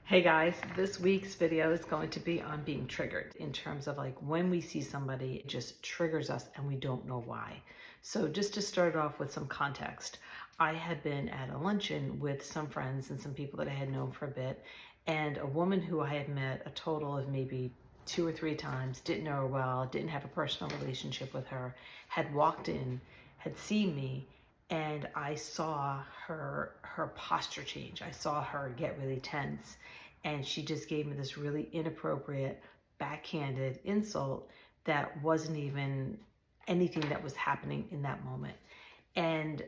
Hey guys, this week's video is going to be on being triggered in terms of like when we see somebody, it just triggers us and we don't know why. So just to start off with some context, I had been at a luncheon with some friends and some people that I had known for a bit, and a woman who I had met a total of maybe 2 or 3 times, didn't know her well, didn't have a personal relationship with her, had walked in, had seen me, and I saw her posture change. I saw her get really tense, and she just gave me this really inappropriate, backhanded insult that wasn't even anything that was happening in that moment. And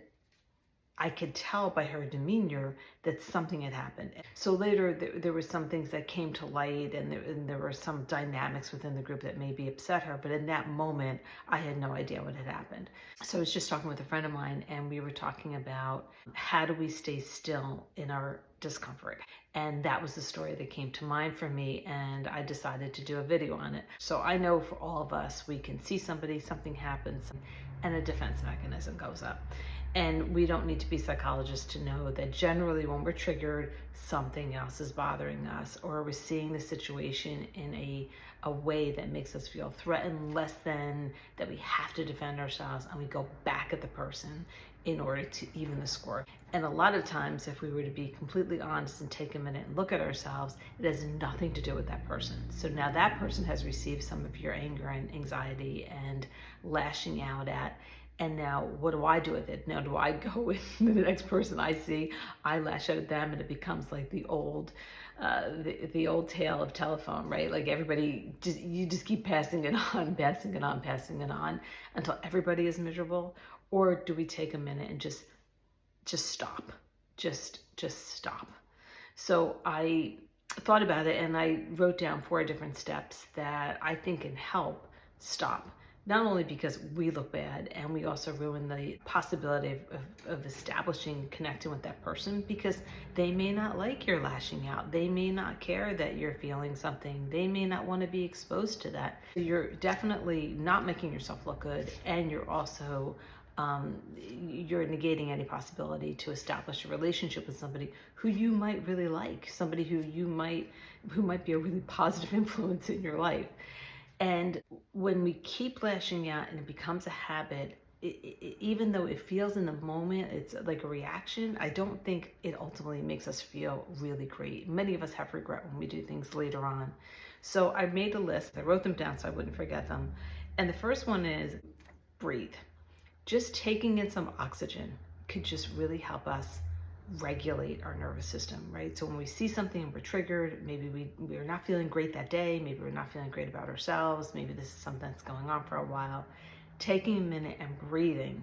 I could tell by her demeanor that something had happened. So later, there were some things that came to light, and there were some dynamics within the group that maybe upset her. But in that moment, I had no idea what had happened. So I was just talking with a friend of mine, and we were talking about how do we stay still in our discomfort. And that was the story that came to mind for me, and I decided to do a video on it. So I know for all of us, we can see somebody, something happens, and a defense mechanism goes up. And we don't need to be psychologists to know that generally when we're triggered, something else is bothering us, or we're seeing the situation in a way that makes us feel threatened, less than that we have to defend ourselves, and we go back at the person in order to even the score. And a lot of times, if we were to be completely honest and take a minute and look at ourselves, it has nothing to do with that person. So now that person has received some of your anger and anxiety and lashing out at. And now what do I do with it? Now do I go with the next person I see, I lash out at them, and it becomes like the old tale of telephone, right? Like you just keep passing it on, passing it on, passing it on until everybody is miserable? Or do we take a minute and just stop? Just stop. So I thought about it, and I wrote down 4 different steps that I think can help stop. Not only because we look bad, and we also ruin the possibility of establishing, connecting with that person, because they may not like your lashing out. They may not care that you're feeling something. They may not want to be exposed to that. You're definitely not making yourself look good, and you're also you're negating any possibility to establish a relationship with somebody who you might really like, somebody who might be a really positive influence in your life. And when we keep lashing out and it becomes a habit, even though it feels in the moment, it's like a reaction, I don't think it ultimately makes us feel really great. Many of us have regret when we do things later on. So I made a list. I wrote them down so I wouldn't forget them. And the first one is breathe. Just taking in some oxygen could just really help us regulate our nervous system, right? So when we see something and we're triggered, maybe we're not feeling great that day, maybe we're not feeling great about ourselves, maybe this is something that's going on for a while, taking a minute and breathing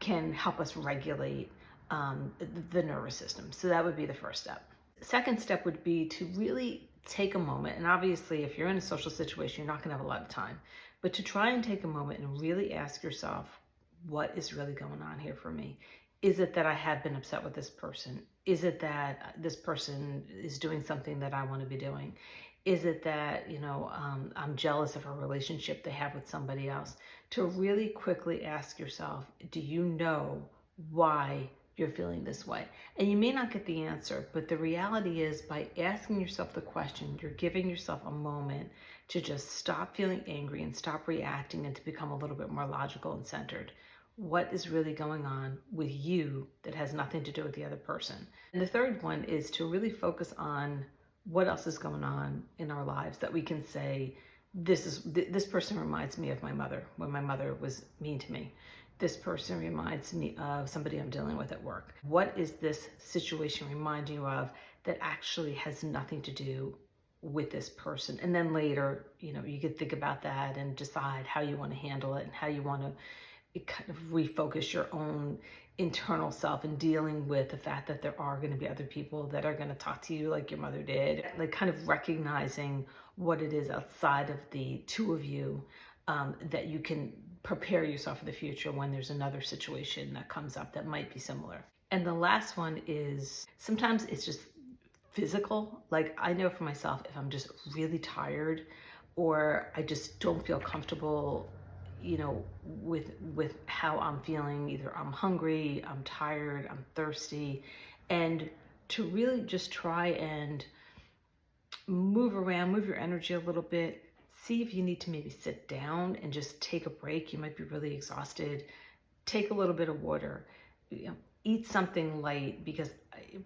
can help us regulate the nervous system. So that would be the first step. Second step would be to really take a moment, and obviously if you're in a social situation, you're not going to have a lot of time, but to try and take a moment and really ask yourself, what is really going on here for me? Is it that I have been upset with this person? Is it that this person is doing something that I want to be doing? Is it that, I'm jealous of a relationship they have with somebody else? To really quickly ask yourself, do you know why you're feeling this way? And you may not get the answer, but the reality is by asking yourself the question, you're giving yourself a moment to just stop feeling angry and stop reacting, and to become a little bit more logical and centered. What is really going on with you that has nothing to do with the other person? And the third one is to really focus on what else is going on in our lives that we can say, this person reminds me of my mother when my mother was mean to me. This person reminds me of somebody I'm dealing with at work. What is this situation reminding you of that actually has nothing to do with this person? And then later, you could think about that and decide how you want to handle it and how you want to kind of refocus your own internal self in dealing with the fact that there are going to be other people that are going to talk to you like your mother did. Like kind of recognizing what it is outside of the two of you, that you can prepare yourself for the future when there's another situation that comes up that might be similar. And the last one is sometimes it's just physical. Like I know for myself, if I'm just really tired or I just don't feel comfortable with how I'm feeling. Either I'm hungry, I'm tired, I'm thirsty, and to really just try and move around, move your energy a little bit. See if you need to maybe sit down and just take a break. You might be really exhausted. Take a little bit of water. You know, eat something light, because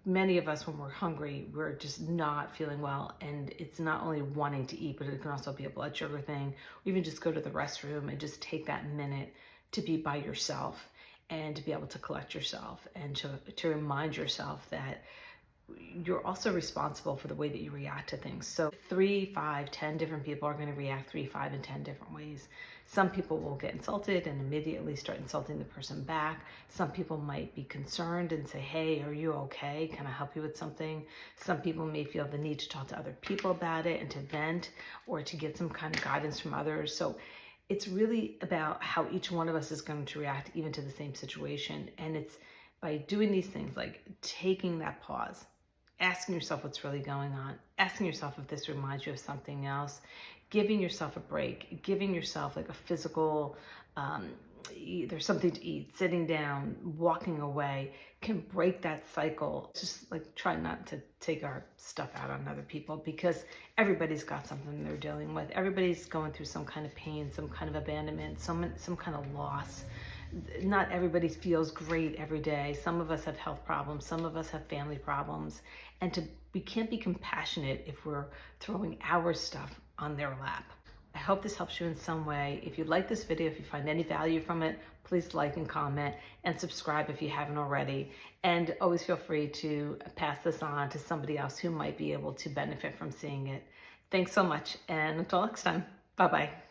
many of us, when we're hungry, we're just not feeling well. And it's not only wanting to eat, but it can also be a blood sugar thing. Or even just go to the restroom and just take that minute to be by yourself and to be able to collect yourself and to remind yourself that you're also responsible for the way that you react to things. So 3, 5, 10 different people are going to react 3, 5, and 10 different ways. Some people will get insulted and immediately start insulting the person back. Some people might be concerned and say, hey, are you okay? Can I help you with something? Some people may feel the need to talk to other people about it and to vent or to get some kind of guidance from others. So it's really about how each one of us is going to react even to the same situation. And it's by doing these things, like taking that pause, asking yourself what's really going on, asking yourself if this reminds you of something else, giving yourself a break, giving yourself like a physical, either something to eat, sitting down, walking away, can break that cycle. Just like try not to take our stuff out on other people, because everybody's got something they're dealing with. Everybody's going through some kind of pain, some kind of abandonment, some kind of loss. Not everybody feels great every day. Some of us have health problems. Some of us have family problems. And we can't be compassionate if we're throwing our stuff on their lap. I hope this helps you in some way. If you like this video, if you find any value from it, please like and comment and subscribe if you haven't already. And always feel free to pass this on to somebody else who might be able to benefit from seeing it. Thanks so much. And until next time, bye-bye.